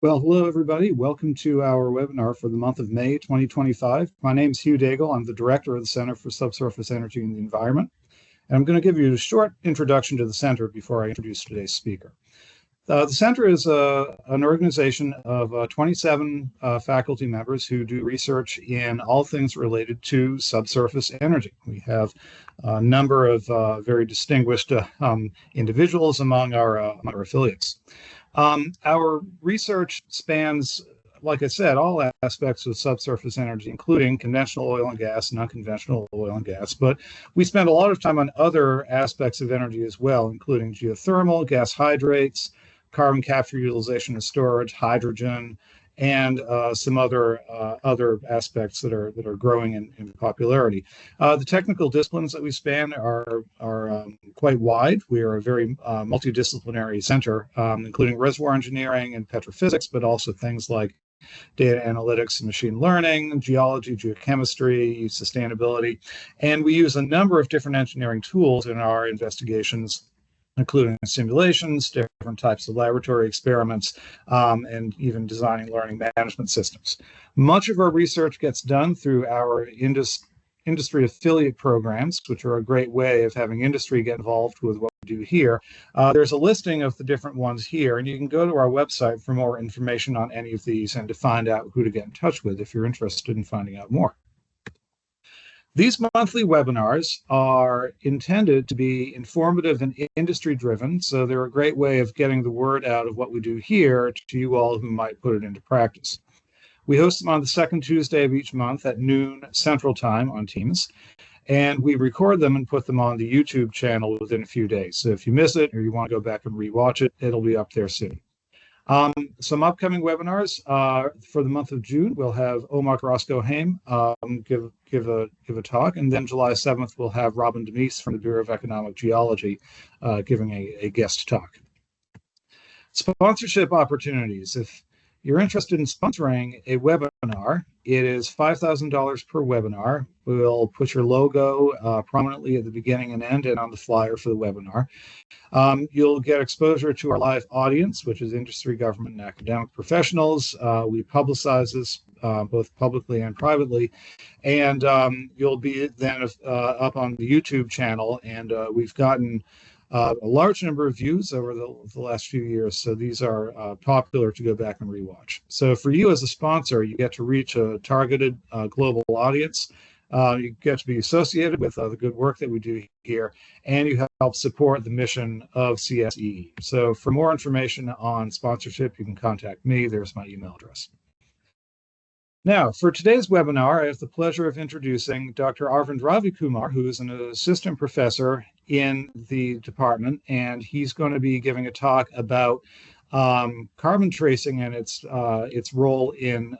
Well, hello, everybody. Welcome to our webinar for the month of May 2025. My name is Hugh Daigle. I'm the director of the Center for Subsurface Energy and the Environment. And I'm going to give you a short introduction to the center before I introduce today's speaker. The center is an organization of 27 faculty members who do research in all things related to subsurface energy. We have a number of very distinguished individuals among our affiliates. Our research spans, like I said, all aspects of subsurface energy, including conventional oil and gas and unconventional oil and gas. But we spend a lot of time on other aspects of energy as well, including geothermal, gas hydrates, carbon capture, utilization and storage, hydrogen, and some other aspects that are growing in popularity. The technical disciplines that we span are quite wide. We are a very multidisciplinary center, including reservoir engineering and petrophysics, but also things like data analytics and machine learning, geology, geochemistry, sustainability. And we use a number of different engineering tools in our investigations, including simulations, different types of laboratory experiments, and even designing learning management systems. Much of our research gets done through our industry affiliate programs, which are a great way of having industry get involved with what we do here. There's a listing of the different ones here, and you can go to our website for more information on any of these and to find out who to get in touch with if you're interested in finding out more. These monthly webinars are intended to be informative and industry-driven, so they're a great way of getting the word out of what we do here to you all who might put it into practice. We host them on the second Tuesday of each month at noon Central Time on Teams, and we record them and put them on the YouTube channel within a few days. So if you miss it or you want to go back and rewatch it, it'll be up there soon. Some upcoming webinars for the month of June. We'll have Omar Carrasco-Haim give a talk, and then July 7th we'll have Robin Demise from the Bureau of Economic Geology giving a guest talk. Sponsorship opportunities. If you're interested in sponsoring a webinar, it is $5,000 per webinar. We'll put your logo prominently at the beginning and end and on the flyer for the webinar. You'll get exposure to our live audience, which is industry, government, and academic professionals. We publicize this both publicly and privately. And you'll be then up on the YouTube channel, and we've gotten a large number of views over the last few years, so these are popular to go back and rewatch. So for you as a sponsor, you get to reach a targeted global audience. You get to be associated with the good work that we do here, and you help support the mission of CSEE. So for more information on sponsorship, you can contact me. There's my email address. Now, for today's webinar, I have the pleasure of introducing Dr. Arvind Ravikumar, who is an assistant professor in the department, and he's going to be giving a talk about carbon tracing and its role in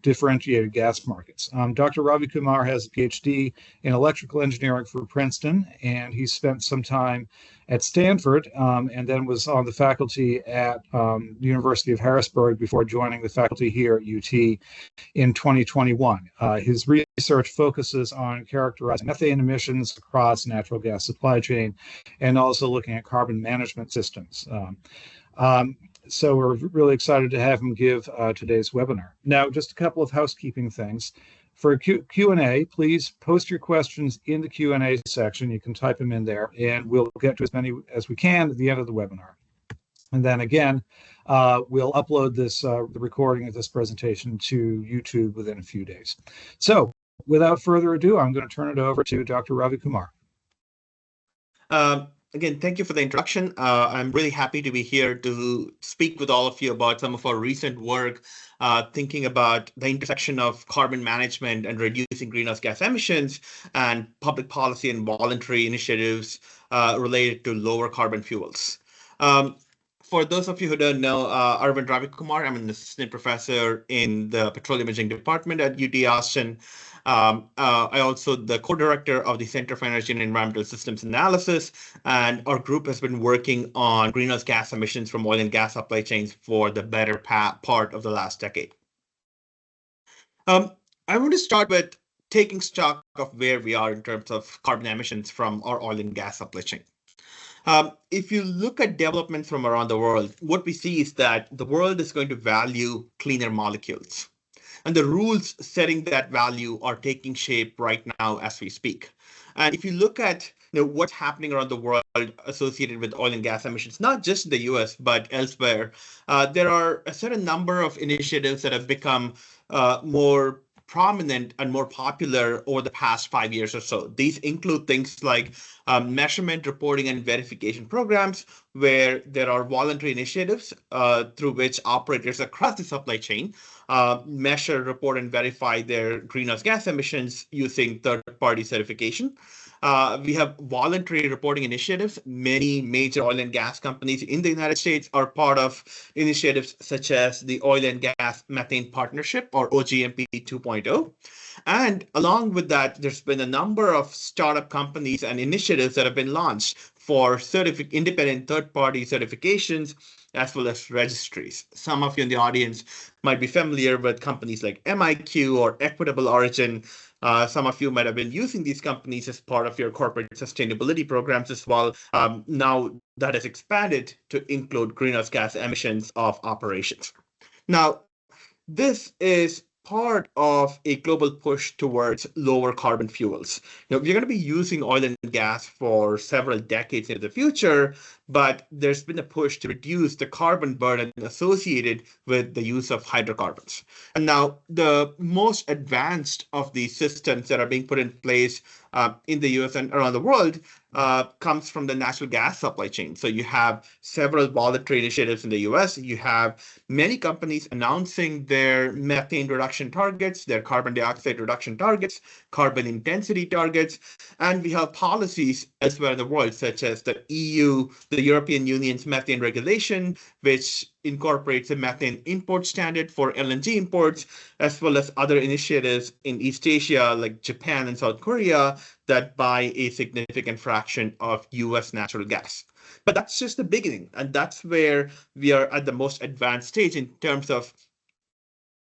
differentiated gas markets. Dr. Ravikumar has a PhD in electrical engineering from Princeton, and he spent some time at Stanford and then was on the faculty at the University of Harrisburg before joining the faculty here at UT in 2021. His research focuses on characterizing methane emissions across natural gas supply chain and also looking at carbon management systems. So we're really excited to have him give today's webinar. Now, just a couple of housekeeping things. For Q&A, please post your questions in the Q&A section. You can type them in there, and we'll get to as many as we can at the end of the webinar. And then again, we'll upload this the recording of this presentation to YouTube within a few days. So without further ado, I'm going to turn it over to Dr. Ravikumar. Again, thank you for the introduction. I'm really happy to be here to speak with all of you about some of our recent work, thinking about the intersection of carbon management and reducing greenhouse gas emissions and public policy and voluntary initiatives related to lower carbon fuels. For those of you who don't know, Arvind Ravikumar, I'm an assistant professor in the petroleum engineering department at UT Austin. I also the co-director of the Center for Energy and Environmental Systems Analysis, and our group has been working on greenhouse gas emissions from oil and gas supply chains for the better part of the last decade. I want to start with taking stock of where we are in terms of carbon emissions from our oil and gas supply chain. If you look at developments from around the world, what we see is that the world is going to value cleaner molecules. And the rules setting that value are taking shape right now as we speak. And if you look at what's happening around the world associated with oil and gas emissions, not just in the US, but elsewhere, there are a certain number of initiatives that have become more prominent and more popular over the past 5 years or so. These include things like measurement, reporting, and verification programs, where there are voluntary initiatives through which operators across the supply chain measure, report, and verify their greenhouse gas emissions using third-party certification. We have voluntary reporting initiatives. Many major oil and gas companies in the United States are part of initiatives such as the Oil and Gas Methane Partnership, or OGMP 2.0. And along with that, there's been a number of startup companies and initiatives that have been launched for independent third-party certifications as well as registries. Some of you in the audience might be familiar with companies like MIQ or Equitable Origin. Some of you might have been using these companies as part of your corporate sustainability programs as well. Now that has expanded to include greenhouse gas emissions of operations. Now, this is part of a global push towards lower carbon fuels. We're going to be using oil and gas for several decades into the future, but there's been a push to reduce the carbon burden associated with the use of hydrocarbons. And now the most advanced of these systems that are being put in place in the US and around the world comes from the natural gas supply chain. So you have several voluntary initiatives in the US. You have many companies announcing their methane reduction targets, their carbon dioxide reduction targets, carbon intensity targets, and we have policies elsewhere in the world, such as the EU, the European Union's methane regulation, which incorporates a methane import standard for LNG imports, as well as other initiatives in East Asia, like Japan and South Korea, that buy a significant fraction of US natural gas. But that's just the beginning, and that's where we are at the most advanced stage in terms of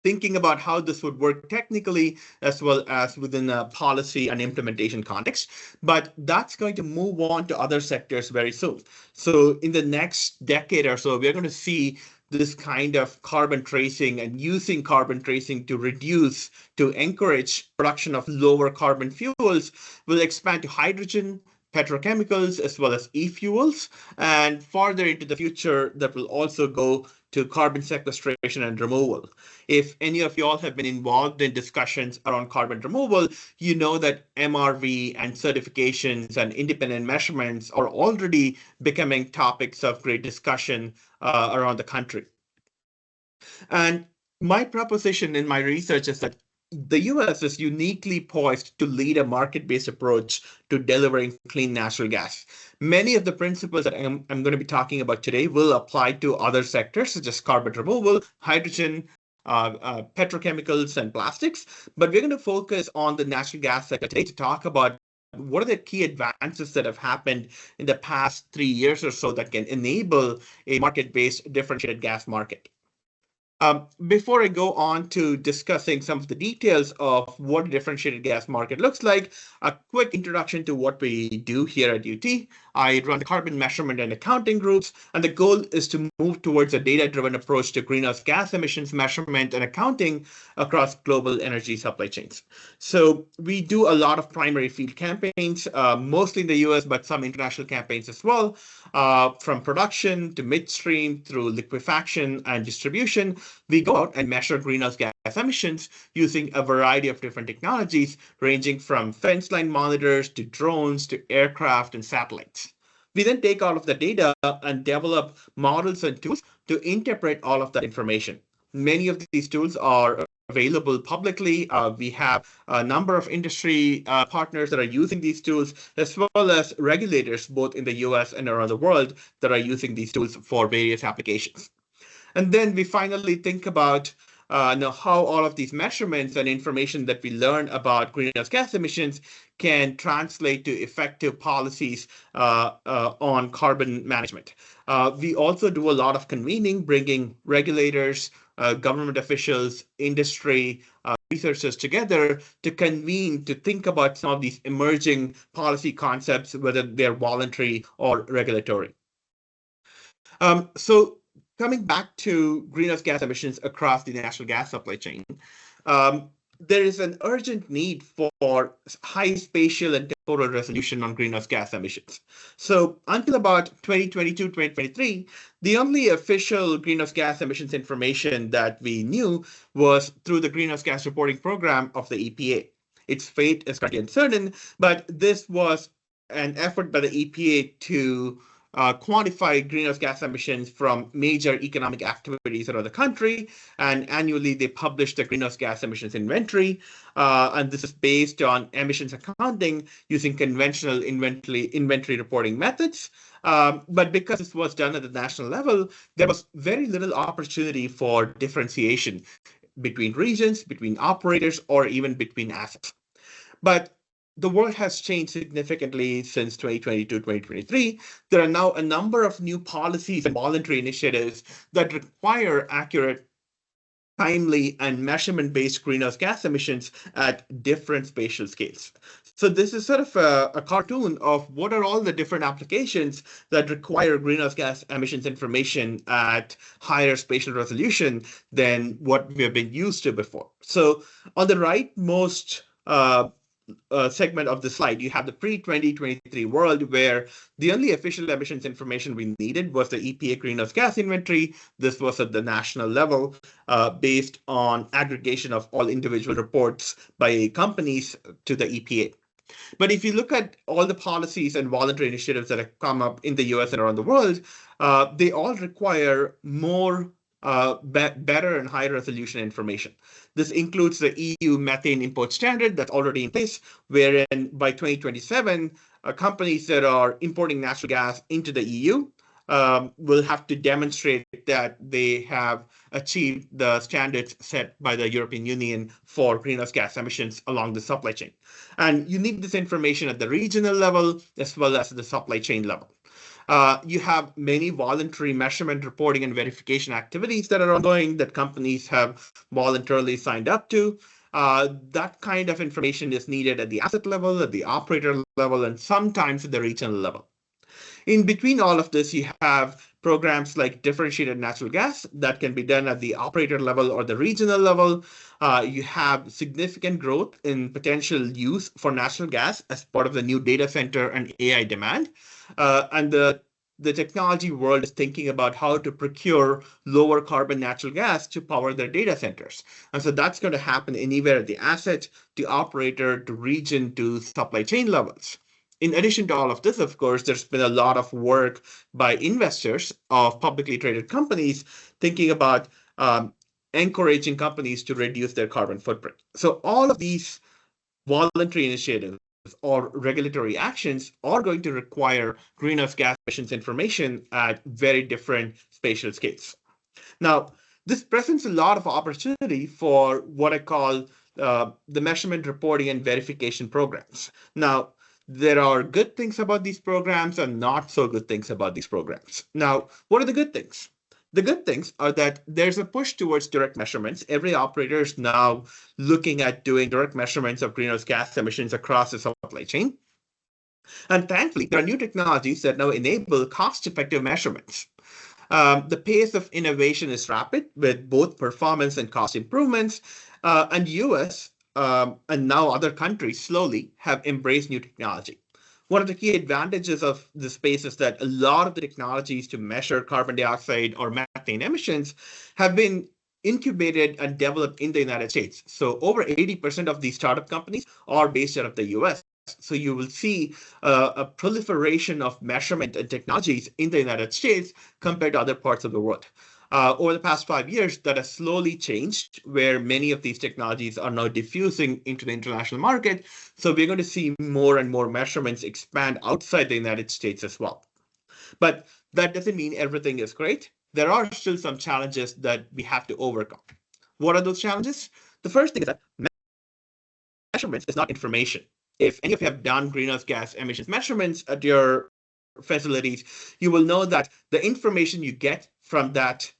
thinking about how this would work technically, as well as within a policy and implementation context. But that's going to move on to other sectors very soon. So in the next decade or so, we're going to see this kind of carbon tracing and using carbon tracing to encourage production of lower carbon fuels will expand to hydrogen, petrochemicals, as well as e-fuels. And farther into the future, that will also go to carbon sequestration and removal. If any of you all have been involved in discussions around carbon removal, you know that MRV and certifications and independent measurements are already becoming topics of great discussion around the country. And my proposition in my research is that the US is uniquely poised to lead a market-based approach to delivering clean natural gas. Many of the principles that I'm going to be talking about today will apply to other sectors, such as carbon removal, hydrogen, petrochemicals, and plastics. But we're going to focus on the natural gas sector today to talk about what are the key advances that have happened in the past 3 years or so that can enable a market-based differentiated gas market. Before I go on to discussing some of the details of what a differentiated gas market looks like, a quick introduction to what we do here at UT. I run the carbon measurement and accounting groups, and the goal is to move towards a data-driven approach to greenhouse gas emissions measurement and accounting across global energy supply chains. So we do a lot of primary field campaigns, mostly in the US, but some international campaigns as well, from production to midstream through liquefaction and distribution. We go out and measure greenhouse gas emissions using a variety of different technologies, ranging from fence line monitors to drones to aircraft and satellites. We then take all of the data and develop models and tools to interpret all of that information. Many of these tools are available publicly. We have a number of industry partners that are using these tools, as well as regulators, both in the US and around the world, that are using these tools for various applications. And then we finally think about how all of these measurements and information that we learn about greenhouse gas emissions can translate to effective policies on carbon management. We also do a lot of convening, bringing regulators, government officials, industry, researchers together to convene to think about some of these emerging policy concepts, whether they're voluntary or regulatory. So coming back to greenhouse gas emissions across the natural gas supply chain, there is an urgent need for high spatial and temporal resolution on greenhouse gas emissions. So until about 2022, 2023, the only official greenhouse gas emissions information that we knew was through the Greenhouse Gas Reporting Program of the EPA. Its fate is currently uncertain, but this was an effort by the EPA to quantify greenhouse gas emissions from major economic activities around the country. And annually, they publish the greenhouse gas emissions inventory. And this is based on emissions accounting using conventional inventory reporting methods. But because this was done at the national level, there was very little opportunity for differentiation between regions, between operators, or even between assets. But the world has changed significantly since 2022, 2023. There are now a number of new policies and voluntary initiatives that require accurate, timely, and measurement-based greenhouse gas emissions at different spatial scales. So this is sort of a cartoon of what are all the different applications that require greenhouse gas emissions information at higher spatial resolution than what we have been used to before. So on the rightmost segment of the slide, you have the pre-2023 world where the only official emissions information we needed was the EPA greenhouse gas inventory. This was at the national level based on aggregation of all individual reports by companies to the EPA. But if you look at all the policies and voluntary initiatives that have come up in the US and around the world, they all require more better and higher resolution information. This includes the EU methane import standard that's already in place, wherein by 2027, companies that are importing natural gas into the EU will have to demonstrate that they have achieved the standards set by the European Union for greenhouse gas emissions along the supply chain. And you need this information at the regional level as well as the supply chain level. You have many voluntary measurement, reporting, and verification activities that are ongoing that companies have voluntarily signed up to. That kind of information is needed at the asset level, at the operator level, and sometimes at the regional level. In between all of this, you have programs like differentiated natural gas that can be done at the operator level or the regional level. You have significant growth in potential use for natural gas as part of the new data center and AI demand. And the technology world is thinking about how to procure lower carbon natural gas to power their data centers. And so that's going to happen anywhere at the asset, to operator, to region, to supply chain levels. In addition to all of this, of course, there's been a lot of work by investors of publicly traded companies thinking about encouraging companies to reduce their carbon footprint. So all of these voluntary initiatives or regulatory actions are going to require greenhouse gas emissions information at very different spatial scales. Now, this presents a lot of opportunity for what I call the measurement, reporting, and verification programs. Now, there are good things about these programs and not so good things about these programs. Now, what are the good things? The good things are that there's a push towards direct measurements. Every operator is now looking at doing direct measurements of greenhouse gas emissions across the supply chain. And thankfully, there are new technologies that now enable cost-effective measurements. The pace of innovation is rapid with both performance and cost improvements. And US and now other countries slowly have embraced new technology. One of the key advantages of the space is that a lot of the technologies to measure carbon dioxide or methane emissions have been incubated and developed in the United States. So over 80% of these startup companies are based out of the US. So you will see a proliferation of measurement and technologies in the United States compared to other parts of the world. Over the past 5 years, that has slowly changed, where many of these technologies are now diffusing into the international market. So we're going to see more and more measurements expand outside the United States as well. But that doesn't mean everything is great. There are still some challenges that we have to overcome. What are those challenges? The first thing is that measurements is not information. If any of you have done greenhouse gas emissions measurements at your facilities, you will know that the information you get from that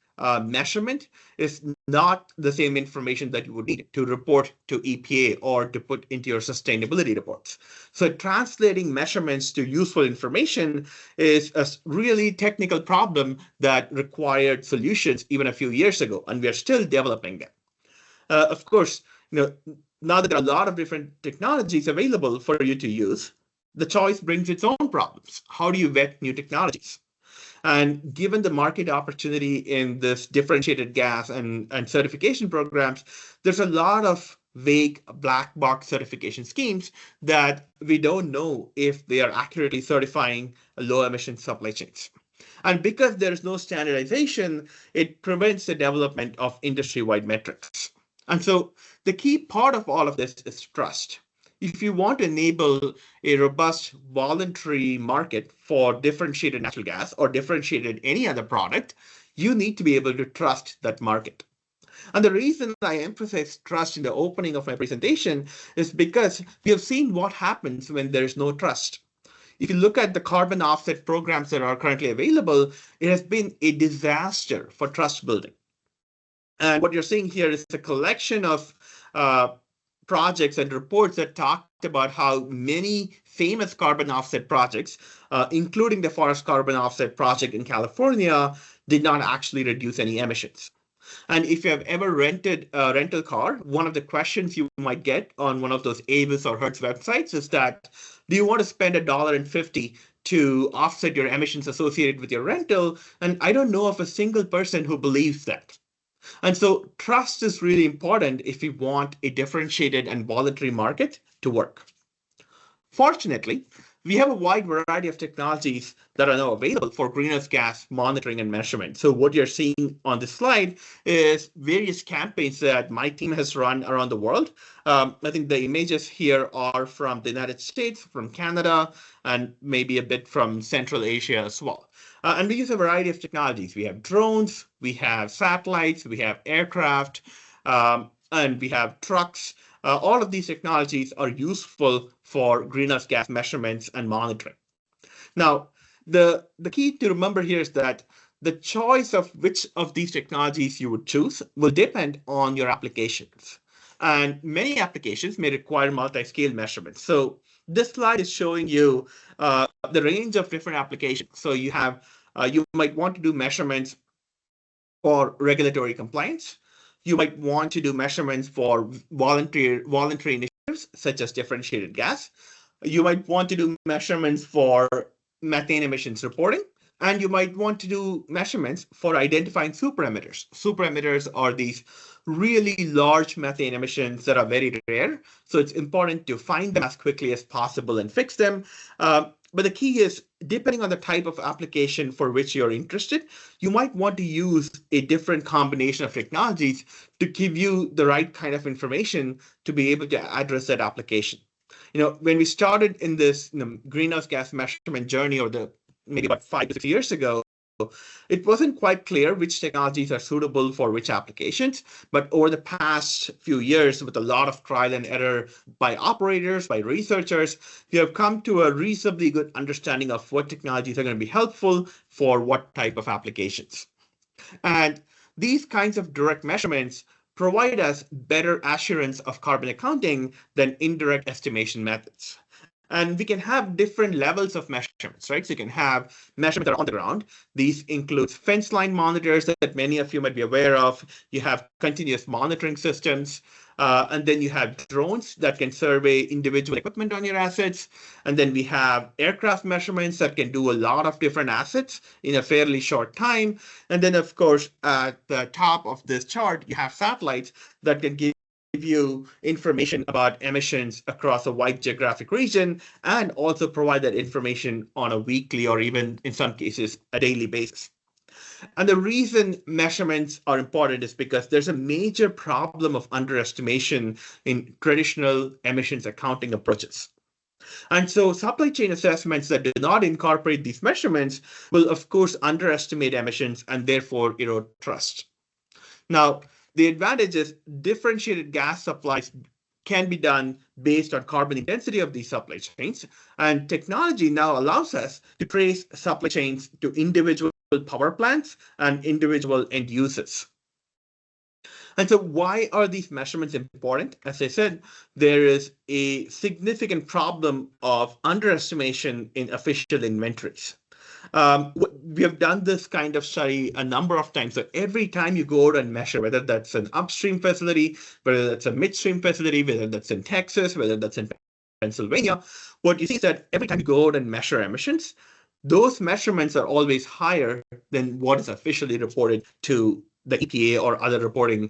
measurement is not the same information that you would need to report to EPA or to put into your sustainability reports. So translating measurements to useful information is a really technical problem that required solutions even a few years ago, and we are still developing them. Of course, now that there are a lot of different technologies available for you to use, the choice brings its own problems. How do you vet new technologies? And given the market opportunity in this differentiated gas and certification programs, there's a lot of vague black box certification schemes that we don't know if they are accurately certifying low emission supply chains. And because there's no standardization, it prevents the development of industry-wide metrics. And so the key part of all of this is trust. If you want to enable a robust voluntary market for differentiated natural gas or differentiated any other product, you need to be able to trust that market. And the reason I emphasize trust in the opening of my presentation is because we have seen what happens when there's no trust. If you look at the carbon offset programs that are currently available, it has been a disaster for trust building. And what you're seeing here is a collection of projects and reports that talked about how many famous carbon offset projects, including the forest carbon offset project in California, did not actually reduce any emissions. And if you have ever rented a rental car, one of the questions you might get on one of those Avis or Hertz websites is that, do you want to spend $1.50 to offset your emissions associated with your rental? And I don't know of a single person who believes that. And so trust is really important if we want a differentiated and voluntary market to work. Fortunately, we have a wide variety of technologies that are now available for greenhouse gas monitoring and measurement. So what you're seeing on this slide is various campaigns that my team has run around the world. I think the images here are from the United States, from Canada, and maybe a bit from Central Asia as well. And we use a variety of technologies. We have drones, we have satellites, we have aircraft, and we have trucks. All of these technologies are useful for greenhouse gas measurements and monitoring. Now, the key to remember here is that the choice of which of these technologies you would choose will depend on your applications. And many applications may require multi-scale measurements. So this slide is showing you the range of different applications. So you have, you might want to do measurements for regulatory compliance. You might want to do measurements for voluntary initiatives, such as differentiated gas. You might want to do measurements for methane emissions reporting. And you might want to do measurements for identifying super-emitters. Super-emitters are these really large methane emissions that are very rare. So it's important to find them as quickly as possible and fix them. But the key is, depending on the type of application for which you're interested, you might want to use a different combination of technologies to give you the right kind of information to be able to address that application. When we started in this greenhouse gas measurement journey, or maybe about 5 to 6 years ago, it wasn't quite clear which technologies are suitable for which applications. But over the past few years, with a lot of trial and error by operators, by researchers, we have come to a reasonably good understanding of what technologies are going to be helpful for what type of applications. And these kinds of direct measurements provide us better assurance of carbon accounting than indirect estimation methods. And we can have different levels of measurements, right? So you can have measurements that are on the ground. These include fence line monitors that many of you might be aware of. You have continuous monitoring systems. And then you have drones that can survey individual equipment on your assets. And then we have aircraft measurements that can do a lot of different assets in a fairly short time. And then, of course, at the top of this chart, you have satellites that can give you information about emissions across a wide geographic region, and also provide that information on a weekly or even in some cases a daily basis. And the reason measurements are important is because there's a major problem of underestimation in traditional emissions accounting approaches. And so supply chain assessments that do not incorporate these measurements will, of course, underestimate emissions and therefore erode trust. Now, the advantage is differentiated gas supplies can be done based on carbon intensity of these supply chains. And technology now allows us to trace supply chains to individual power plants and individual end users. And so why are these measurements important? As I said, there is a significant problem of underestimation in official inventories. We have done this kind of study a number of times. So every time you go out and measure, whether that's an upstream facility, whether that's a midstream facility, whether that's in Texas, whether that's in Pennsylvania, what you see is that every time you go out and measure emissions, those measurements are always higher than what is officially reported to the EPA or other reporting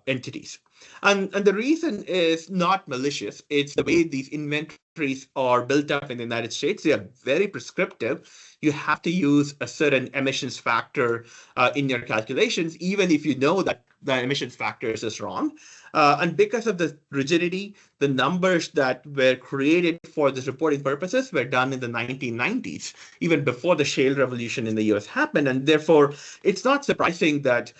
entities. And the reason is not malicious. It's the way these inventories are built up in the United States. They are very prescriptive. You have to use a certain emissions factor in your calculations, even if you know that the emissions factor is wrong. And because of the rigidity, the numbers that were created for this reporting purposes were done in the 1990s, even before the shale revolution in the US happened. And therefore, it's not surprising that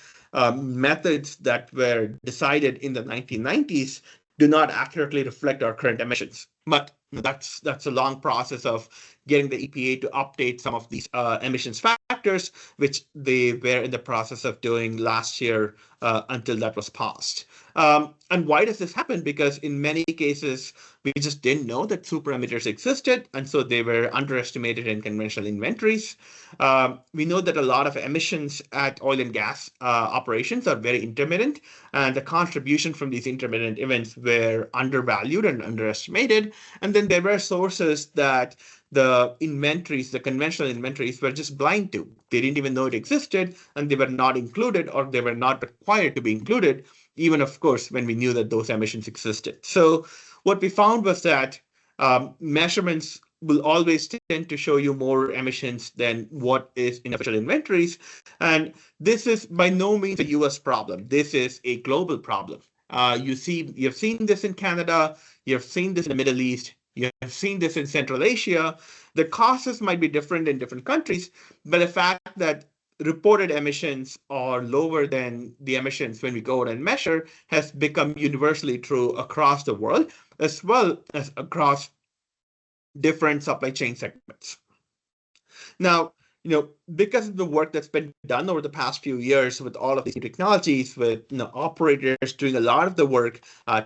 methods that were decided in the 1990s do not accurately reflect our current emissions. But that's a long process of getting the EPA to update some of these emissions factors, which they were in the process of doing last year until that was passed. And why does this happen? Because in many cases, we just didn't know that super emitters existed, and so they were underestimated in conventional inventories. We know that a lot of emissions at oil and gas operations are very intermittent, and the contribution from these intermittent events were undervalued and underestimated. And then there were sources that the inventories, the conventional inventories, were just blind to. They didn't even know it existed, and they were not included, or they were not required to be included, even, of course, when we knew that those emissions existed. So what we found was that measurements will always tend to show you more emissions than what is in official inventories. And this is by no means a US problem. This is a global problem. You've seen this in Canada, you've seen this in the Middle East, you have seen this in Central Asia. The causes might be different in different countries, but the fact that reported emissions are lower than the emissions when we go out and measure has become universally true across the world, as well as across different supply chain segments. Now, because of the work that's been done over the past few years with all of these new technologies, with operators doing a lot of the work,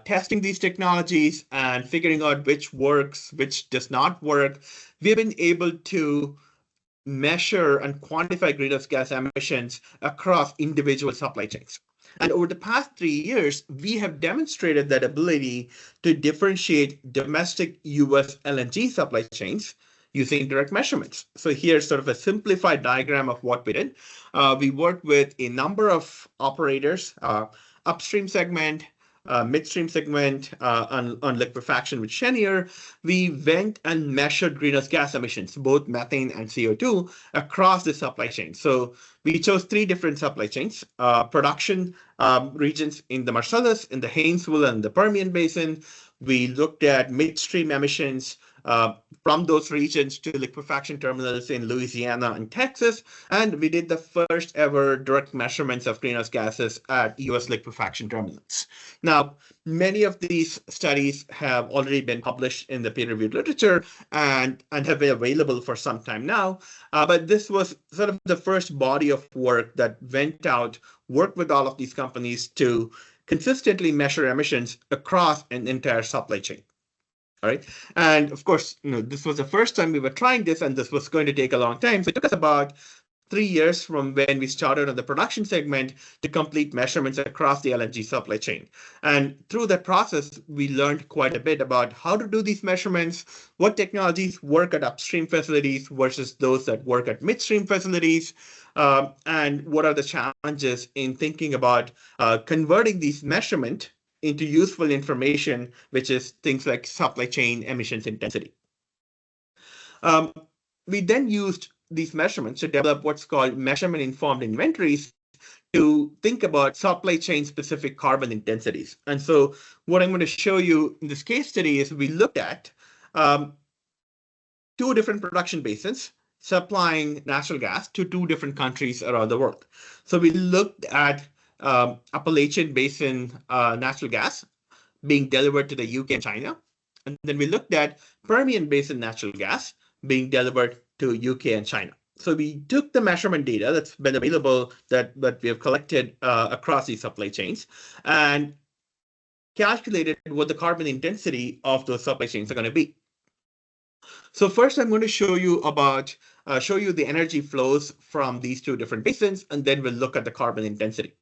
testing these technologies and figuring out which works, which does not work, we've been able to measure and quantify greenhouse gas emissions across individual supply chains. And over the past 3 years, we have demonstrated that ability to differentiate domestic US LNG supply chains using direct measurements. So here's sort of a simplified diagram of what we did. We worked with a number of operators, upstream segment, midstream segment, on liquefaction with Cheniere. We went and measured greenhouse gas emissions, both methane and CO2, across the supply chain. So we chose 3 different supply chains, production regions in the Marcellus, in the Haynesville, and the Permian Basin. We looked at midstream emissions from those regions to liquefaction terminals in Louisiana and Texas. And we did the first ever direct measurements of greenhouse gases at US liquefaction terminals. Now, many of these studies have already been published in the peer-reviewed literature and have been available for some time now. But this was sort of the first body of work that went out, worked with all of these companies to consistently measure emissions across an entire supply chain. All right. And of course, this was the first time we were trying this, and this was going to take a long time. So it took us about 3 years from when we started on the production segment to complete measurements across the LNG supply chain. And through that process, we learned quite a bit about how to do these measurements, what technologies work at upstream facilities versus those that work at midstream facilities, and what are the challenges in thinking about converting these measurements into useful information, which is things like supply chain emissions intensity. We then used these measurements to develop what's called measurement-informed inventories to think about supply chain specific carbon intensities. And so what I'm going to show you in this case study is we looked at 2 different production basins supplying natural gas to 2 different countries around the world. So we looked at Appalachian Basin natural gas being delivered to the UK and China. And then we looked at Permian Basin natural gas being delivered to UK and China. So we took the measurement data that's been available that we have collected across these supply chains and calculated what the carbon intensity of those supply chains are going to be. So first, I'm going to show you the energy flows from these two different basins, and then we'll look at the carbon intensity.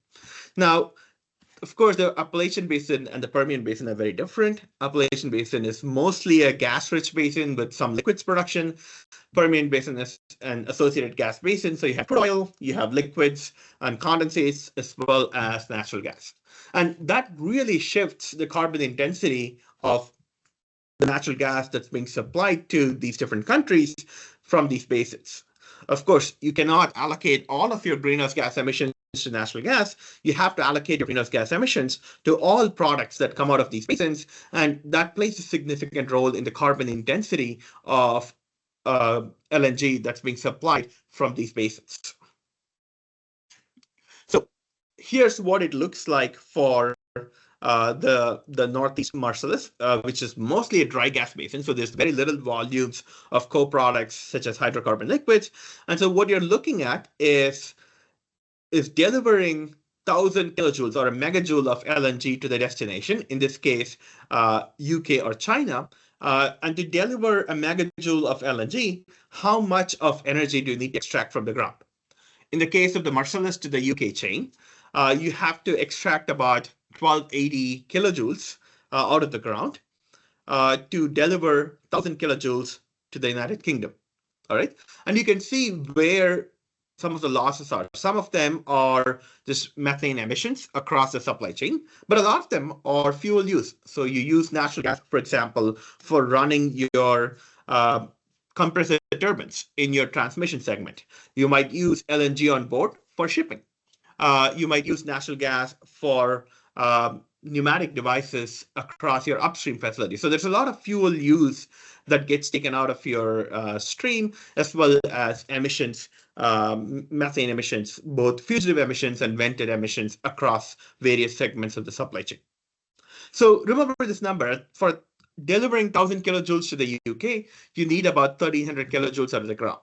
Now, of course, the Appalachian Basin and the Permian Basin are very different. Appalachian Basin is mostly a gas-rich basin with some liquids production. Permian Basin is an associated gas basin, so you have crude oil, you have liquids and condensates, as well as natural gas. And that really shifts the carbon intensity of the natural gas that's being supplied to these different countries from these basins. Of course, you cannot allocate all of your greenhouse gas emissions to natural gas. You have to allocate your greenhouse gas emissions to all products that come out of these basins, and that plays a significant role in the carbon intensity of LNG that's being supplied from these basins. So here's what it looks like for the Northeast Marcellus, which is mostly a dry gas basin. So there's very little volumes of co-products such as hydrocarbon liquids. And so what you're looking at is delivering 1,000 kilojoules or a megajoule of LNG to the destination, in this case, UK or China. And to deliver a megajoule of LNG, how much of energy do you need to extract from the ground? In the case of the Marcellus to the UK chain, you have to extract about 1280 kilojoules out of the ground to deliver 1,000 kilojoules to the United Kingdom. All right. And you can see where some of the losses are. Some of them are just methane emissions across the supply chain, but a lot of them are fuel use. So you use natural gas, for example, for running your compressor turbines in your transmission segment. You might use LNG on board for shipping. You might use natural gas for pneumatic devices across your upstream facility. So there's a lot of fuel use that gets taken out of your stream, as well as emissions, methane emissions, both fugitive emissions and vented emissions across various segments of the supply chain. So remember this number. For delivering 1,000 kilojoules to the UK, you need about 1,300 kilojoules out of the ground.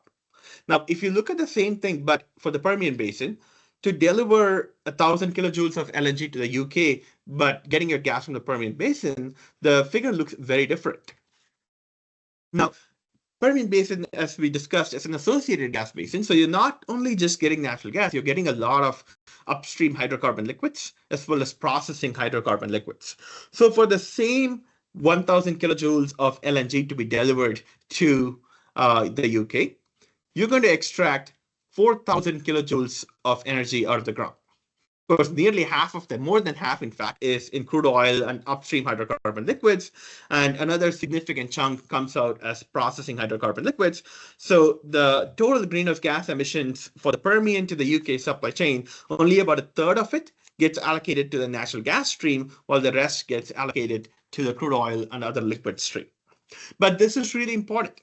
Now, if you look at the same thing, but for the Permian Basin, to deliver 1,000 kilojoules of LNG to the UK, but getting your gas from the Permian Basin, the figure looks very different. Now, Permian Basin, as we discussed, is an associated gas basin. So you're not only just getting natural gas, you're getting a lot of upstream hydrocarbon liquids, as well as processing hydrocarbon liquids. So for the same 1,000 kilojoules of LNG to be delivered to the UK, you're going to extract 4,000 kilojoules of energy out of the ground. Of course, nearly half of them, more than half, in fact, is in crude oil and upstream hydrocarbon liquids. And another significant chunk comes out as processing hydrocarbon liquids. So the total greenhouse gas emissions for the Permian to the UK supply chain, only about a third of it gets allocated to the natural gas stream, while the rest gets allocated to the crude oil and other liquid stream. But this is really important.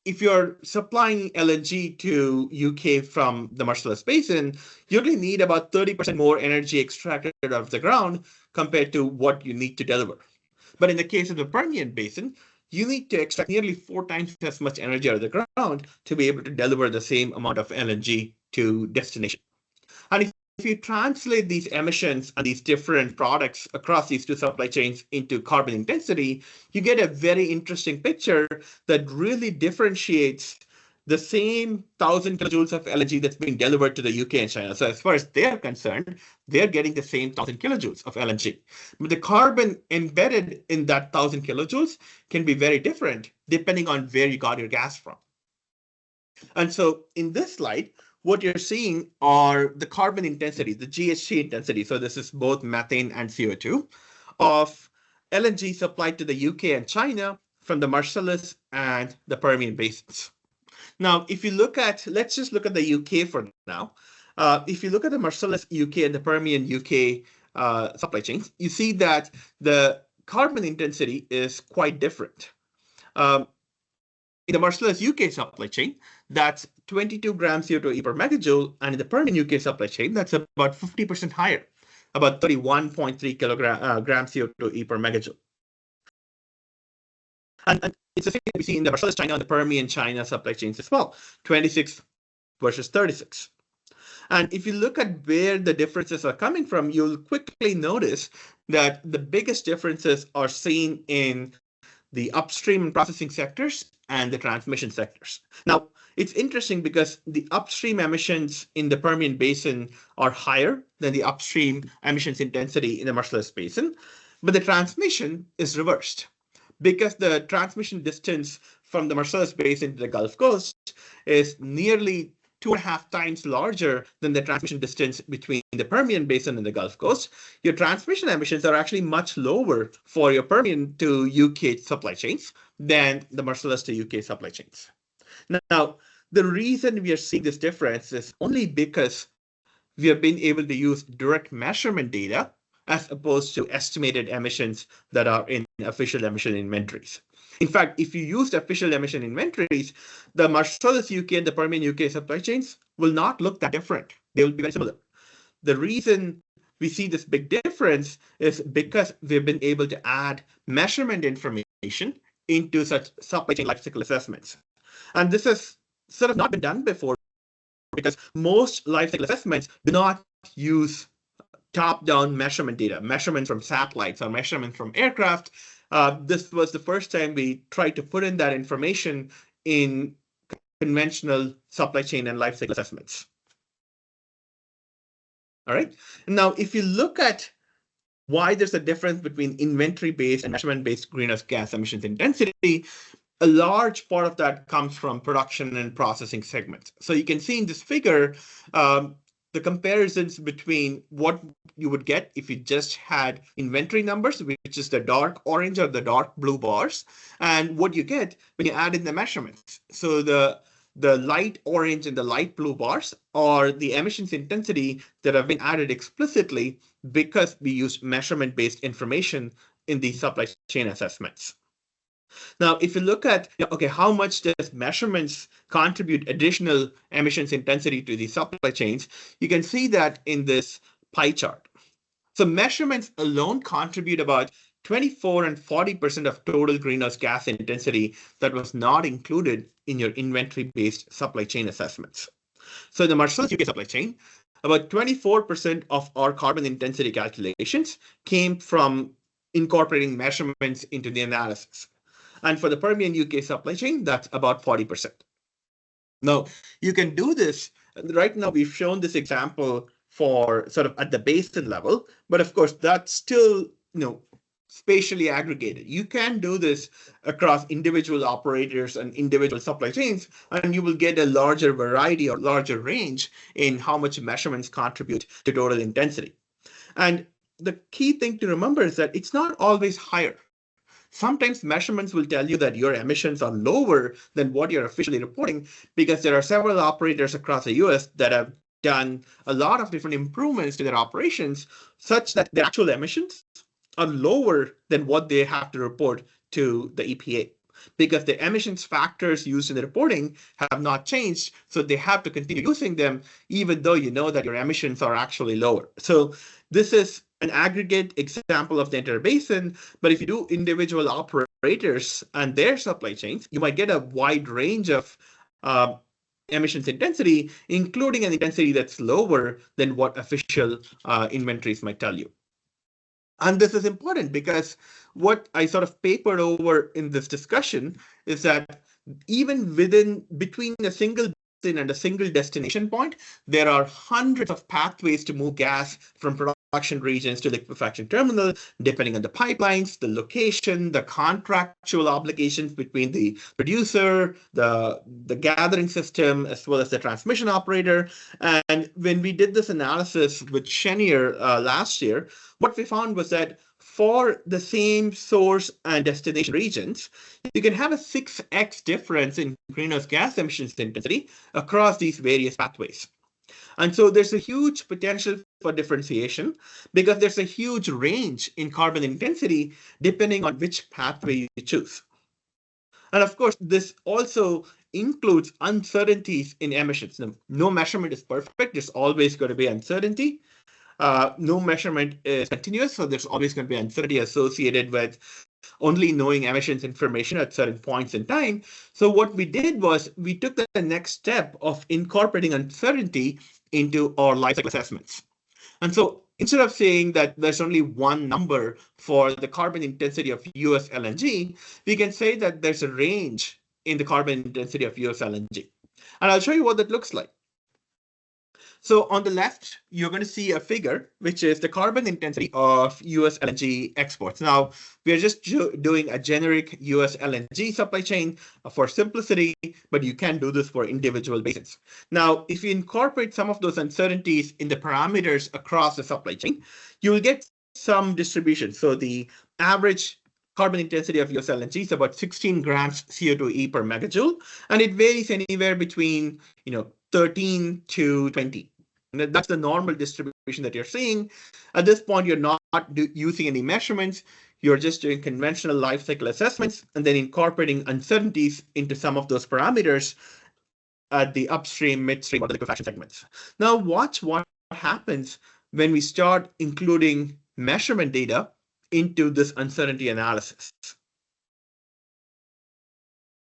If you're supplying LNG to UK from the Marcellus Basin, you only need about 30% more energy extracted out of the ground compared to what you need to deliver. But in the case of the Permian Basin, you need to extract nearly 4 times as much energy out of the ground to be able to deliver the same amount of LNG to destination. And if you translate these emissions and these different products across these two supply chains into carbon intensity, you get a very interesting picture that really differentiates the same 1,000 kilojoules of LNG that's being delivered to the UK and China. So as far as they're concerned, they're getting the same 1,000 kilojoules of LNG. But the carbon embedded in that 1,000 kilojoules can be very different depending on where you got your gas from. And so in this slide, what you're seeing are the carbon intensity, the GHG intensity. So this is both methane and CO2 of LNG supplied to the UK and China from the Marcellus and the Permian basins. Now, if you look at, let's just look at the UK for now. If you look at the Marcellus UK and the Permian UK supply chains, you see that the carbon intensity is quite different. In the Marcellus UK supply chain, that's 22 grams CO2e per megajoule, and in the Permian UK supply chain, that's about 50% higher, about 31.3 grams CO2e per megajoule. And it's the same that we see in the Marcellus China and the Permian China supply chains as well, 26 versus 36. And if you look at where the differences are coming from, you'll quickly notice that the biggest differences are seen in the upstream and processing sectors and the transmission sectors. Now, it's interesting because the upstream emissions in the Permian Basin are higher than the upstream emissions intensity in the Marcellus Basin, but the transmission is reversed because the transmission distance from the Marcellus Basin to the Gulf Coast is nearly 2.5 times larger than the transmission distance between the Permian Basin and the Gulf Coast. Your transmission emissions are actually much lower for your Permian to UK supply chains than the Marcellus to UK supply chains. Now, the reason we are seeing this difference is only because we have been able to use direct measurement data as opposed to estimated emissions that are in official emission inventories. In fact, if you used official emission inventories, the Marcellus UK and the Permian UK supply chains will not look that different. They will be very similar. The reason we see this big difference is because we've been able to add measurement information into such supply chain life cycle assessments. And this has sort of not been done before because most life cycle assessments do not use top-down measurement data, measurements from satellites or measurements from aircraft. This was the first time we tried to put in that information in conventional supply chain and life cycle assessments. All right. Now, if you look at why there's a difference between inventory-based and measurement-based greenhouse gas emissions intensity, a large part of that comes from production and processing segments. So you can see in this figure, the comparisons between what you would get if you just had inventory numbers, which is the dark orange or the dark blue bars, and what you get when you add in the measurements. So the light orange and the light blue bars are the emissions intensity that have been added explicitly because we use measurement-based information in the supply chain assessments. Now, if you look at, okay, how much does measurements contribute additional emissions intensity to the supply chains, you can see that in this pie chart. So measurements alone contribute about 24 and 40% of total greenhouse gas intensity that was not included in your inventory-based supply chain assessments. So in the Marcellus UK supply chain, about 24% of our carbon intensity calculations came from incorporating measurements into the analysis. And for the Permian UK supply chain, that's about 40%. Now, you can do this. Right now, we've shown this example for sort of at the basin level, but of course, that's still, spatially aggregated. You can do this across individual operators and individual supply chains, and you will get a larger variety or larger range in how much measurements contribute to total intensity. And the key thing to remember is that it's not always higher. Sometimes measurements will tell you that your emissions are lower than what you're officially reporting because there are several operators across the US that have done a lot of different improvements to their operations such that their actual emissions are lower than what they have to report to the EPA because the emissions factors used in the reporting have not changed. So they have to continue using them, even though you know that your emissions are actually lower. So this is an aggregate example of the entire basin, but if you do individual operators and their supply chains, you might get a wide range of emissions intensity, including an intensity that's lower than what official inventories might tell you. And this is important because what I sort of papered over in this discussion is that even between a single basin and a single destination point, there are hundreds of pathways to move gas from production regions to liquefaction terminal, depending on the pipelines, the location, the contractual obligations between the producer, the gathering system, as well as the transmission operator. And when we did this analysis with Chenier last year, what we found was that for the same source and destination regions, you can have a 6x difference in greenhouse gas emissions intensity across these various pathways. And so there's a huge potential for differentiation because there's a huge range in carbon intensity depending on which pathway you choose. And of course, this also includes uncertainties in emissions. Now, no measurement is perfect. There's always going to be uncertainty. No measurement is continuous, so there's always going to be uncertainty associated with only knowing emissions information at certain points in time. So what we did was we took the next step of incorporating uncertainty into our life cycle assessments. And so instead of saying that there's only one number for the carbon intensity of US LNG, we can say that there's a range in the carbon intensity of US LNG. And I'll show you what that looks like. So on the left, you're going to see a figure, which is the carbon intensity of US LNG exports. Now, we are just doing a generic US LNG supply chain for simplicity, but you can do this for individual basins. Now, if you incorporate some of those uncertainties in the parameters across the supply chain, you will get some distribution. So the average carbon intensity of US LNG is about 16 grams CO2e per megajoule, and it varies anywhere between 13 to 20. That's the normal distribution that you're seeing. At this point, you're not using any measurements. You're just doing conventional life cycle assessments and then incorporating uncertainties into some of those parameters at the upstream, midstream, or the liquefaction segments. Now, watch what happens when we start including measurement data into this uncertainty analysis.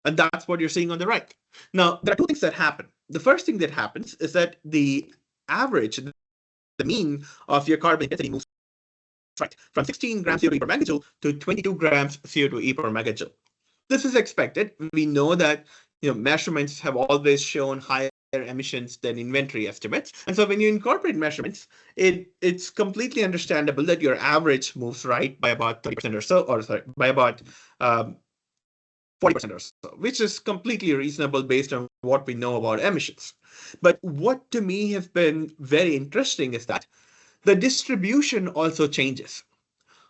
And that's what you're seeing on the right. Now, there are two things that happen. The first thing that happens is that the average, the mean of your carbon intensity moves right from 16 grams CO2e per megajoule to 22 grams CO2e per megajoule. This is expected. We know that measurements have always shown higher emissions than inventory estimates. And so when you incorporate measurements, it's completely understandable that your average moves right by about 30% or so, or sorry, by about 40% or so, which is completely reasonable based on what we know about emissions. But what to me has been very interesting is that the distribution also changes.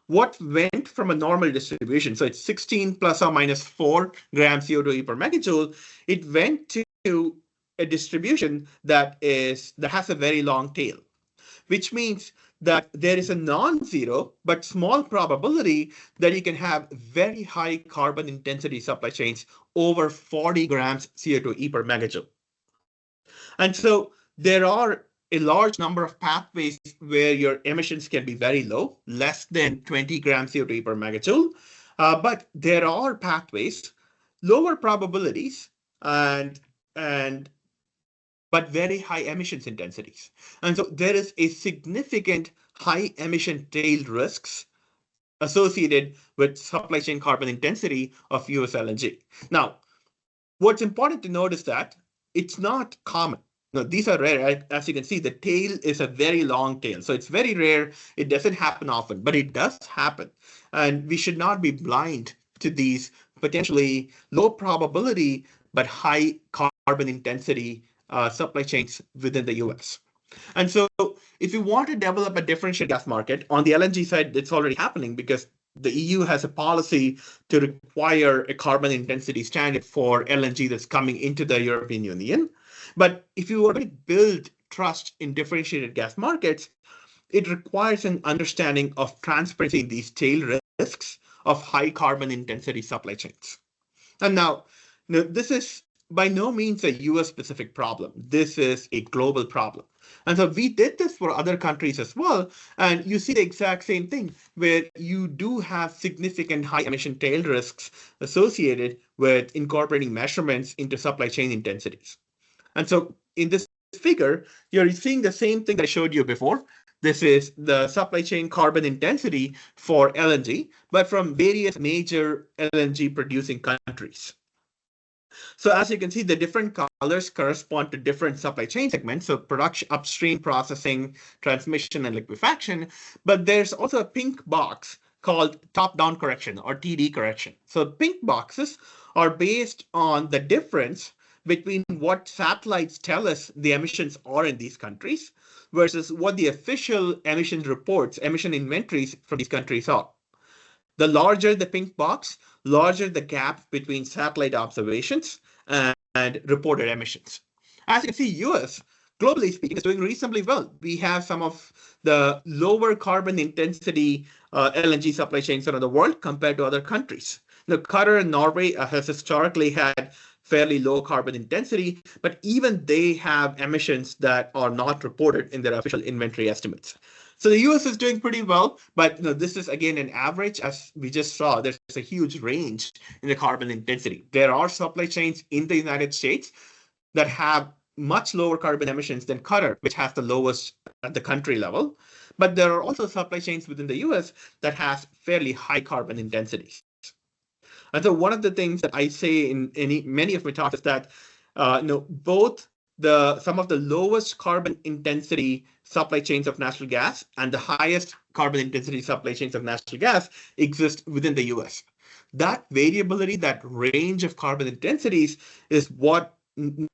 What went from a normal distribution, so it's 16 plus or minus 4 grams CO2e per megajoule, it went to a distribution that has a very long tail, which means that there is a non-zero but small probability that you can have very high carbon intensity supply chains over 40 grams CO2e per megajoule. And so there are a large number of pathways where your emissions can be very low, less than 20 grams CO2e per megajoule. But there are pathways, lower probabilities, but very high emissions intensities. And so there is a significant high emission tail risks associated with supply chain carbon intensity of US LNG. Now, what's important to note is that it's not common. No, these are rare. As you can see, the tail is a very long tail. So it's very rare. It doesn't happen often, but it does happen. And we should not be blind to these potentially low probability, but high carbon intensity supply chains within the US. And so if you want to develop a differentiated gas market, on the LNG side, it's already happening because the EU has a policy to require a carbon intensity standard for LNG that's coming into the European Union. But if you want to build trust in differentiated gas markets, it requires an understanding of transparency in these tail risks of high carbon intensity supply chains. And now this is by no means a US-specific problem. This is a global problem. And so we did this for other countries as well. And you see the exact same thing where you do have significant high emission tail risks associated with incorporating measurements into supply chain intensities. And so in this figure, you're seeing the same thing that I showed you before. This is the supply chain carbon intensity for LNG, but from various major LNG producing countries. So as you can see, the different colors correspond to different supply chain segments. So production, upstream, processing, transmission, and liquefaction. But there's also a pink box called top-down correction or TD correction. So pink boxes are based on the difference between what satellites tell us the emissions are in these countries versus what the official emission reports, emission inventories from these countries are. The larger the pink box, larger the gap between satellite observations and reported emissions. As you can see, US, globally speaking, is doing reasonably well. We have some of the lower carbon intensity LNG supply chains around the world compared to other countries. Now, Qatar and Norway has historically had fairly low carbon intensity, but even they have emissions that are not reported in their official inventory estimates. So the US is doing pretty well, but this is again an average. As we just saw, there's a huge range in the carbon intensity. There are supply chains in the United States that have much lower carbon emissions than Qatar, which has the lowest at the country level. But there are also supply chains within the US that has fairly high carbon intensities. And so one of the things that I say in many of my talks is that both some of the lowest carbon intensity supply chains of natural gas and the highest carbon intensity supply chains of natural gas exist within the US. That variability, that range of carbon intensities is what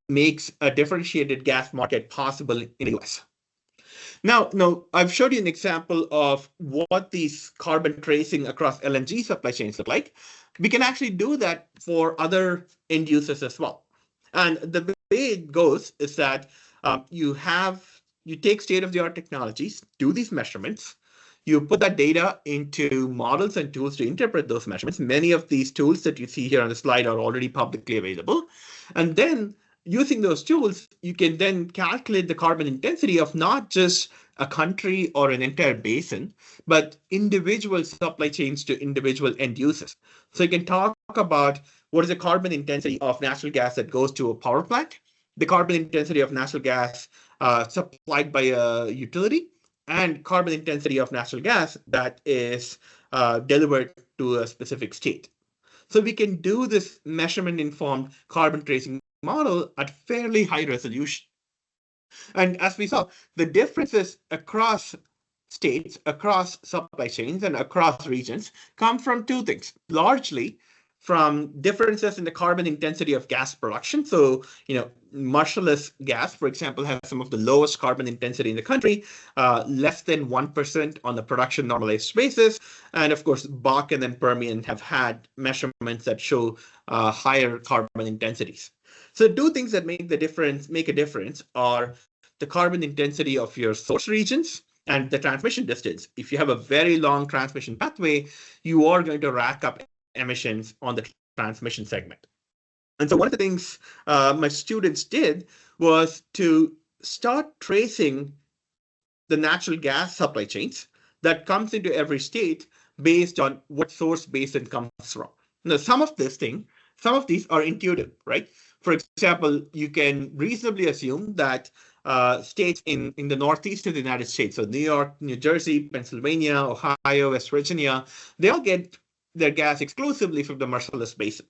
makes a differentiated gas market possible in the US. Now, I've showed you an example of what these carbon tracing across LNG supply chains look like. We can actually do that for other end users as well. And the way it goes is that you take state-of-the-art technologies, do these measurements, you put that data into models and tools to interpret those measurements. Many of these tools that you see here on the slide are already publicly available. And then using those tools, you can then calculate the carbon intensity of not just a country or an entire basin, but individual supply chains to individual end users. So you can talk about what is the carbon intensity of natural gas that goes to a power plant, the carbon intensity of natural gas supplied by a utility, and carbon intensity of natural gas that is delivered to a specific state. So we can do this measurement-informed carbon tracing model at fairly high resolution. And as we saw, the differences across states, across supply chains, and across regions come from two things. Largely from differences in the carbon intensity of gas production. So, Marcellus gas, for example, has some of the lowest carbon intensity in the country, less than 1% on the production normalized basis. And of course, Bakken and Permian have had measurements that show higher carbon intensities. So two things that make a difference are the carbon intensity of your source regions and the transmission distance. If you have a very long transmission pathway, you are going to rack up emissions on the transmission segment. And so one of the things my students did was to start tracing the natural gas supply chains that comes into every state based on what source basin comes from. Now, some of these are intuitive, right? For example, you can reasonably assume that states in the Northeast of the United States, so New York, New Jersey, Pennsylvania, Ohio, West Virginia, they all get their gas exclusively from the Marcellus Basin.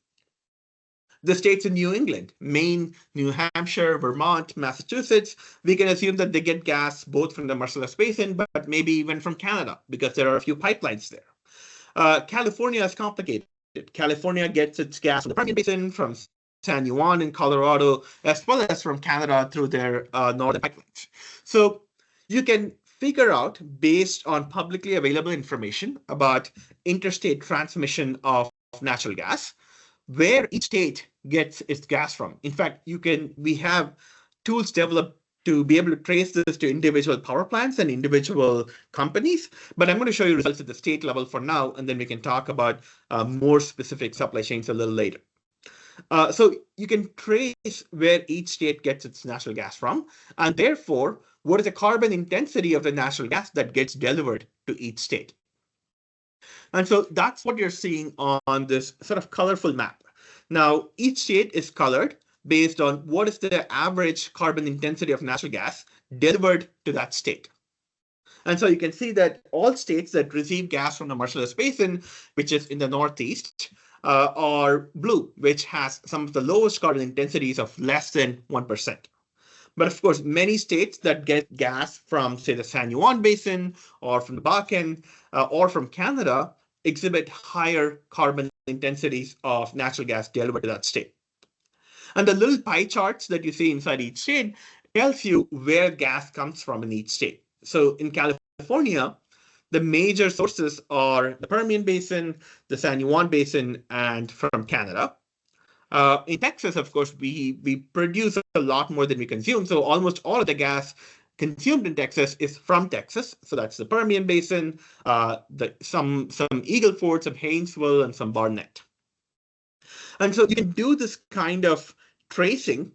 The states in New England, Maine, New Hampshire, Vermont, Massachusetts, we can assume that they get gas both from the Marcellus Basin, but maybe even from Canada, because there are a few pipelines there. California is complicated. California gets its gas from the Permian Basin, from San Juan in Colorado, as well as from Canada through their northern pipelines. So you can figure out, based on publicly available information about interstate transmission of natural gas, where each state gets its gas from. In fact, we have tools developed to be able to trace this to individual power plants and individual companies. But I'm going to show you results at the state level for now, and then we can talk about more specific supply chains a little later. So you can trace where each state gets its natural gas from, and therefore, what is the carbon intensity of the natural gas that gets delivered to each state. And so that's what you're seeing on this sort of colorful map. Now, each state is colored based on what is the average carbon intensity of natural gas delivered to that state. And so you can see that all states that receive gas from the Marcellus Basin, which is in the Northeast, are blue, which has some of the lowest carbon intensities of less than 1%. But of course, many states that get gas from, say, the San Juan Basin or from the Bakken or from Canada exhibit higher carbon intensities of natural gas delivered to that state. And the little pie charts that you see inside each state tells you where gas comes from in each state. So in California, the major sources are the Permian Basin, the San Juan Basin, and from Canada. In Texas, of course, we produce a lot more than we consume. So almost all of the gas consumed in Texas is from Texas. So that's the Permian Basin, some Eagle Ford, some Haynesville, and some Barnett. And so you can do this kind of tracing,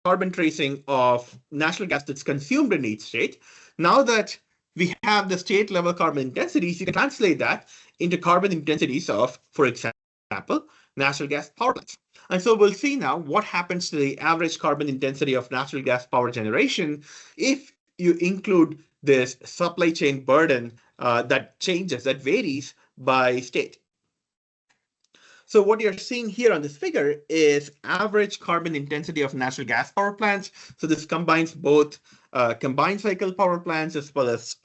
carbon tracing of natural gas that's consumed in each state. Now that we have the state level carbon intensities. You can translate that into carbon intensities of, for example, natural gas power plants. And so we'll see now what happens to the average carbon intensity of natural gas power generation if you include this supply chain burden that changes, that varies by state. So what you're seeing here on this figure is average carbon intensity of natural gas power plants. So this combines both combined cycle power plants as well as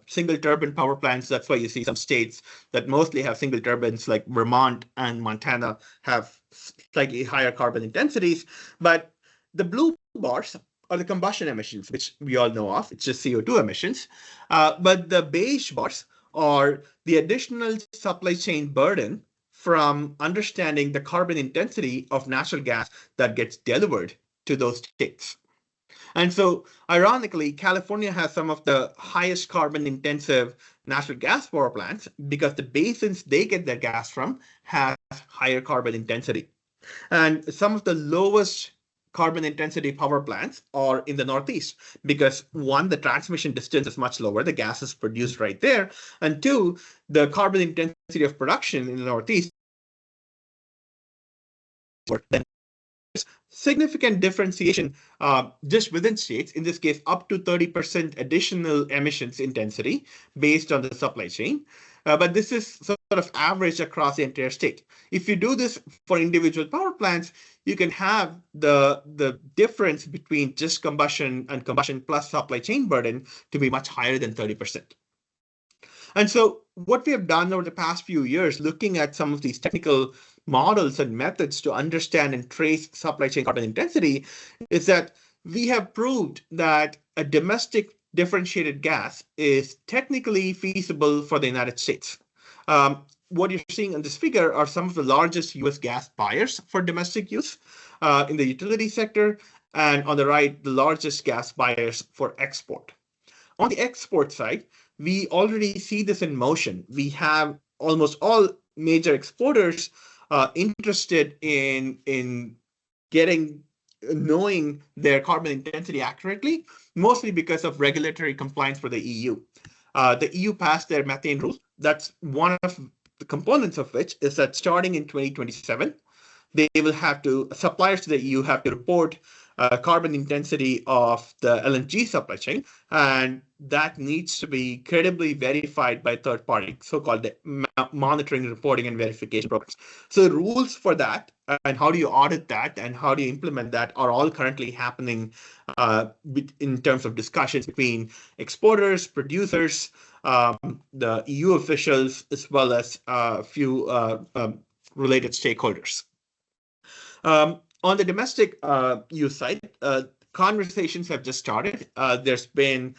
single turbine power plants. That's why you see some states that mostly have single turbines like Vermont and Montana have slightly higher carbon intensities. But the blue bars are the combustion emissions, which we all know of. It's just CO2 emissions. But the beige bars are the additional supply chain burden from understanding the carbon intensity of natural gas that gets delivered to those states. And so, ironically, California has some of the highest carbon intensive natural gas power plants because the basins they get their gas from have higher carbon intensity. And some of the lowest carbon intensity power plants are in the Northeast because one, the transmission distance is much lower, the gas is produced right there, and two, the carbon intensity of production in the Northeast then significant differentiation just within states, in this case, up to 30% additional emissions intensity based on the supply chain. But this is sort of average across the entire state. If you do this for individual power plants, you can have the difference between just combustion and combustion plus supply chain burden to be much higher than 30%. And so what we have done over the past few years, looking at some of these technical models and methods to understand and trace supply chain carbon intensity, is that we have proved that a domestic differentiated gas is technically feasible for the United States. What you're seeing in this figure are some of the largest US gas buyers for domestic use in the utility sector, and on the right, the largest gas buyers for export. On the export side, we already see this in motion. We have almost all major exporters interested in knowing their carbon intensity accurately, mostly because of regulatory compliance for the EU. The EU passed their methane rule. That's one of the components of which is that starting in 2027, they will have to, suppliers to the EU have to report carbon intensity of the LNG supply chain, and that needs to be credibly verified by third party, so-called monitoring, reporting, and verification programs. So the rules for that and how do you audit that and how do you implement that are all currently happening in terms of discussions between exporters, producers, the EU officials, as well as a few related stakeholders. On the domestic use side, conversations have just started. There's been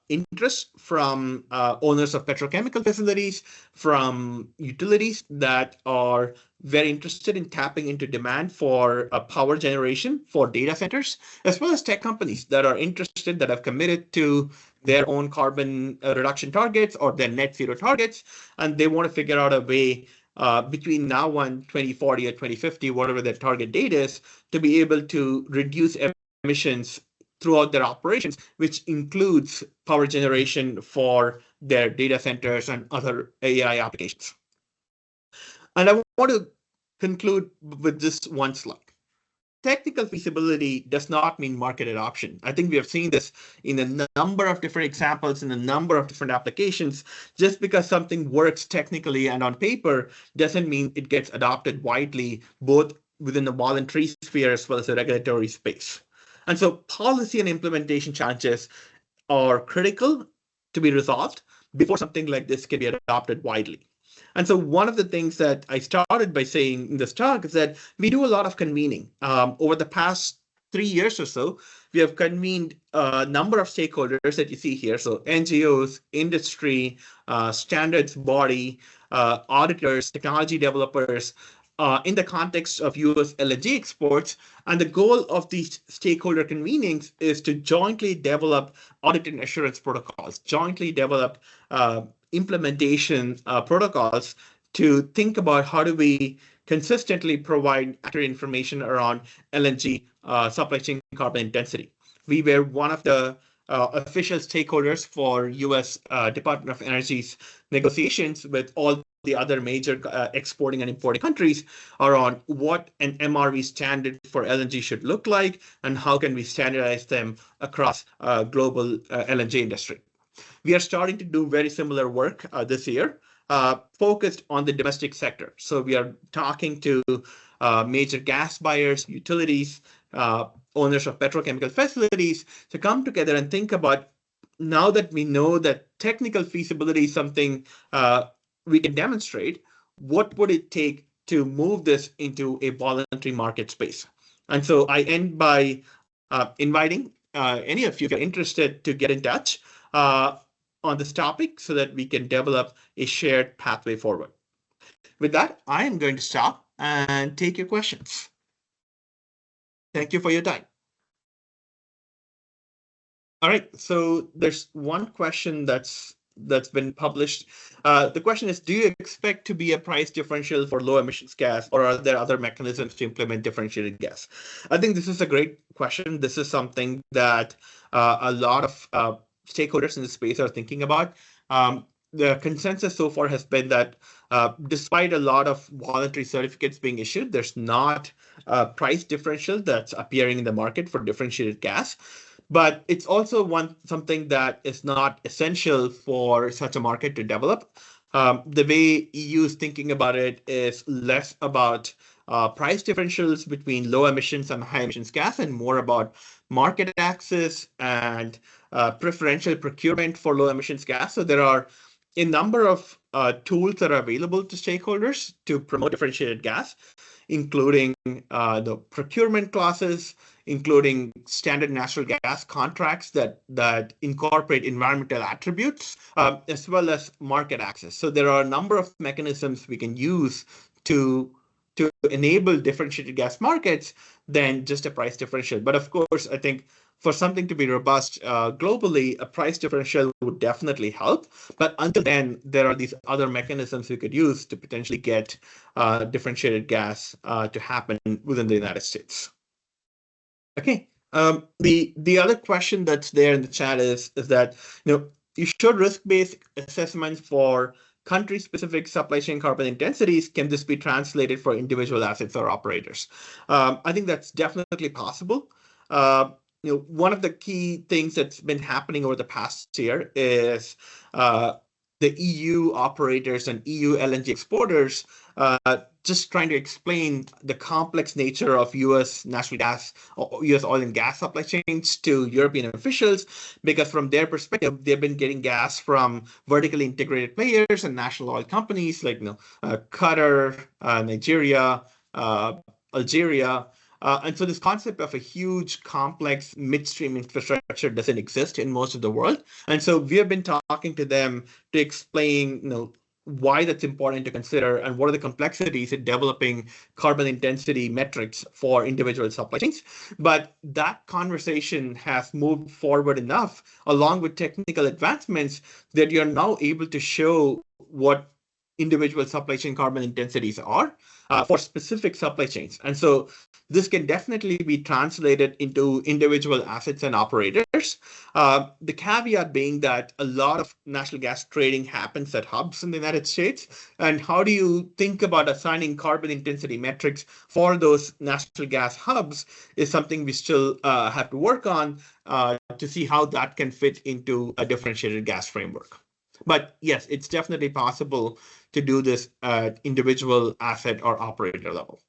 interest from owners of petrochemical facilities, from utilities that are very interested in tapping into demand for power generation for data centers, as well as tech companies that are interested, that have committed to their own carbon reduction targets or their net zero targets, and they want to figure out a way between now and 2040 or 2050, whatever their target date is, to be able to reduce emissions throughout their operations, which includes power generation for their data centers and other AI applications. And I want to conclude with this one slide. Technical feasibility does not mean market adoption. I think we have seen this in a number of different examples, in a number of different applications. Just because something works technically and on paper doesn't mean it gets adopted widely, both within the voluntary sphere as well as the regulatory space. And so policy and implementation challenges are critical to be resolved before something like this can be adopted widely. And so one of the things that I started by saying in this talk is that we do a lot of convening. Over the past 3 years or so, we have convened a number of stakeholders that you see here. So NGOs, industry, standards body, auditors, technology developers, in the context of US LNG exports. And the goal of these stakeholder convenings is to jointly develop audit and assurance protocols, jointly develop implementation protocols to think about how do we consistently provide accurate information around LNG supply chain carbon intensity. We were one of the official stakeholders for U.S. Department of Energy's negotiations with all the other major exporting and importing countries around what an MRV standard for LNG should look like and how can we standardize them across global LNG industry. We are starting to do very similar work this year, focused on the domestic sector. So we are talking to major gas buyers, utilities, owners of petrochemical facilities to come together and think about, now that we know that technical feasibility is something we can demonstrate, what would it take to move this into a voluntary market space? And so I end by inviting any of you if you're interested to get in touch on this topic so that we can develop a shared pathway forward. With that, I am going to stop and take your questions. Thank you for your time. All right, so there's one question that's been published. The question is, do you expect to be a price differential for low emissions gas, or are there other mechanisms to implement differentiated gas? I think this is a great question. This is something that a lot of stakeholders in the space are thinking about. The consensus so far has been that despite a lot of voluntary certificates being issued, there's not a price differential that's appearing in the market for differentiated gas. But it's also something that is not essential for such a market to develop. The way EU is thinking about it is less about price differentials between low emissions and high emissions gas, and more about market access and preferential procurement for low emissions gas. So there are a number of tools that are available to stakeholders to promote differentiated gas, including the procurement clauses, including standard natural gas contracts that incorporate environmental attributes, as well as market access. So there are a number of mechanisms we can use to enable differentiated gas markets than just a price differential. But of course, I think for something to be robust globally, a price differential would definitely help. But until then, there are these other mechanisms we could use to potentially get differentiated gas to happen within the United States. Okay. The other question that's there in the chat is that you showed risk-based assessments for country-specific supply chain carbon intensities. Can this be translated for individual assets or operators? I think that's definitely possible. One of the key things that's been happening over the past year is the EU operators and EU LNG exporters just trying to explain the complex nature of US natural gas, or US oil and gas supply chains to European officials, because from their perspective, they've been getting gas from vertically integrated players and national oil companies like Qatar, Nigeria, Algeria. And so this concept of a huge, complex midstream infrastructure doesn't exist in most of the world. And so we have been talking to them to explain, why that's important to consider and what are the complexities in developing carbon intensity metrics for individual supply chains. But that conversation has moved forward enough, along with technical advancements, that you're now able to show what individual supply chain carbon intensities are for specific supply chains. And so this can definitely be translated into individual assets and operators. The caveat being that a lot of natural gas trading happens at hubs in the United States. And how do you think about assigning carbon intensity metrics for those natural gas hubs is something we still have to work on to see how that can fit into a differentiated gas framework. But yes, it's definitely possible to do this at individual asset or operator level.